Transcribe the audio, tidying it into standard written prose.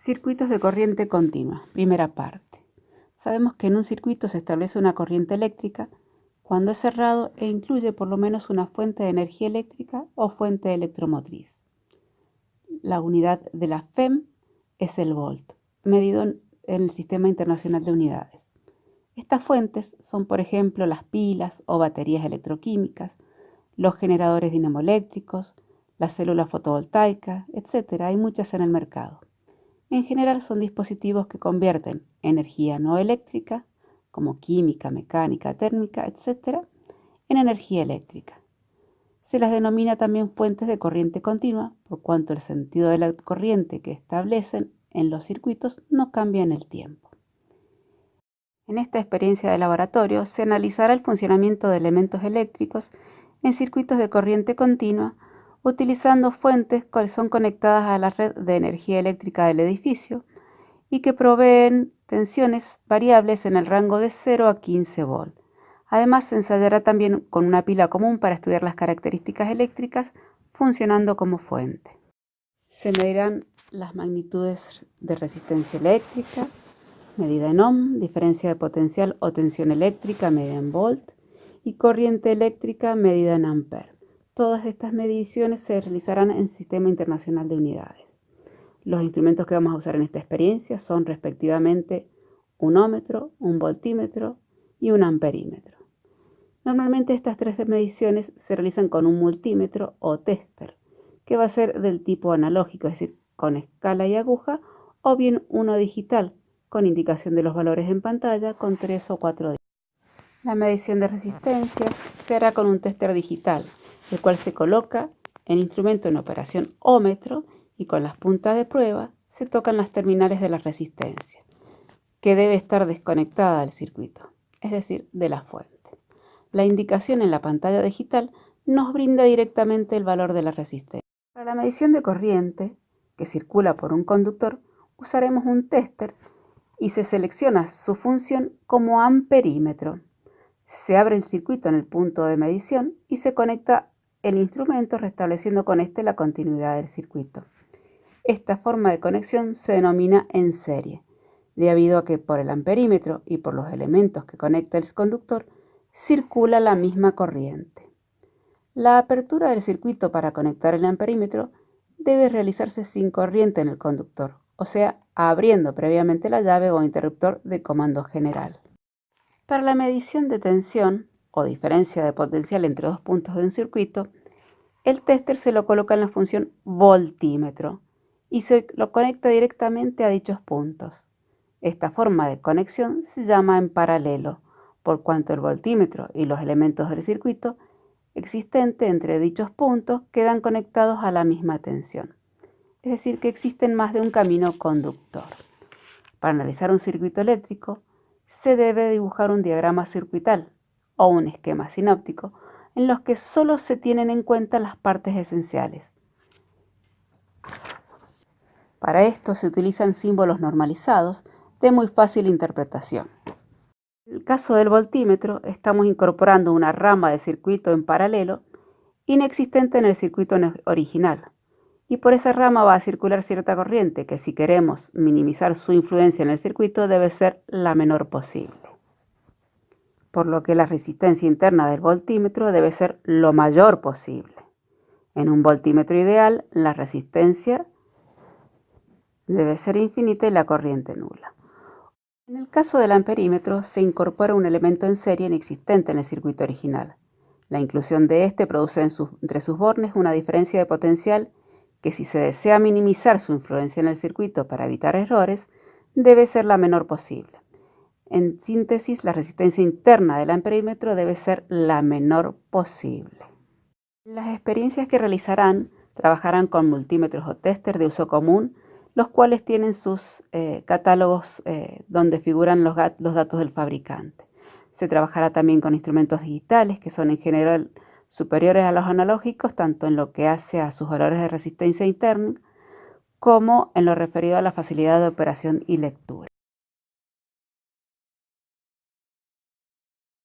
Circuitos de corriente continua. Primera parte. Sabemos que en un circuito se establece una corriente eléctrica cuando es cerrado e incluye por lo menos una fuente de energía eléctrica o fuente electromotriz. La unidad de la FEM es el volt, medido en el Sistema Internacional de Unidades. Estas fuentes son, por ejemplo, las pilas o baterías electroquímicas, los generadores dinamoeléctricos, las células fotovoltaicas, etc. Hay muchas en el mercado. En general son dispositivos que convierten energía no eléctrica, como química, mecánica, térmica, etc., en energía eléctrica. Se las denomina también fuentes de corriente continua, por cuanto el sentido de la corriente que establecen en los circuitos no cambia en el tiempo. En esta experiencia de laboratorio se analizará el funcionamiento de elementos eléctricos en circuitos de corriente continua, utilizando fuentes que son conectadas a la red de energía eléctrica del edificio y que proveen tensiones variables en el rango de 0 a 15 volt. Además, se ensayará también con una pila común para estudiar las características eléctricas funcionando como fuente. Se medirán las magnitudes de resistencia eléctrica, medida en ohm, diferencia de potencial o tensión eléctrica medida en volt y corriente eléctrica medida en ampere. Todas estas mediciones se realizarán en Sistema Internacional de Unidades. Los instrumentos que vamos a usar en esta experiencia son respectivamente un ohmmetro, un voltímetro y un amperímetro. Normalmente estas tres mediciones se realizan con un multímetro o tester, que va a ser del tipo analógico, es decir, con escala y aguja, o bien uno digital, con indicación de los valores en pantalla con 3 o 4 dígitos. La medición de resistencia se hará con un tester digital, el cual se coloca el instrumento en operación ómetro y con las puntas de prueba se tocan las terminales de la resistencia, que debe estar desconectada del circuito, es decir, de la fuente. La indicación en la pantalla digital nos brinda directamente el valor de la resistencia. Para la medición de corriente que circula por un conductor, usaremos un tester y se selecciona su función como amperímetro. Se abre el circuito en el punto de medición y se conecta el instrumento restableciendo con este la continuidad del circuito. Esta forma de conexión se denomina en serie, debido a que por el amperímetro y por los elementos que conecta el conductor circula la misma corriente. La apertura del circuito para conectar el amperímetro debe realizarse sin corriente en el conductor, o sea, abriendo previamente la llave o interruptor de comando general. Para la medición de tensión o diferencia de potencial entre dos puntos de un circuito, el tester se lo coloca en la función voltímetro y se lo conecta directamente a dichos puntos. Esta forma de conexión se llama en paralelo, por cuanto el voltímetro y los elementos del circuito existente entre dichos puntos quedan conectados a la misma tensión. Es decir, que existen más de un camino conductor. Para analizar un circuito eléctrico, se debe dibujar un diagrama circuital o un esquema sinóptico en los que solo se tienen en cuenta las partes esenciales. Para esto se utilizan símbolos normalizados de muy fácil interpretación. En el caso del voltímetro, estamos incorporando una rama de circuito en paralelo inexistente en el circuito original. Y por esa rama va a circular cierta corriente que, si queremos minimizar su influencia en el circuito, debe ser la menor posible. Por lo que la resistencia interna del voltímetro debe ser lo mayor posible. En un voltímetro ideal, la resistencia debe ser infinita y la corriente nula. En el caso del amperímetro, se incorpora un elemento en serie inexistente en el circuito original. La inclusión de este produce entre sus bornes una diferencia de potencial que, si se desea minimizar su influencia en el circuito para evitar errores, debe ser la menor posible. En síntesis, la resistencia interna del amperímetro debe ser la menor posible. Las experiencias que realizarán trabajarán con multímetros o tester de uso común, los cuales tienen sus catálogos donde figuran los datos del fabricante. Se trabajará también con instrumentos digitales que son en general superiores a los analógicos, tanto en lo que hace a sus valores de resistencia interna como en lo referido a la facilidad de operación y lectura.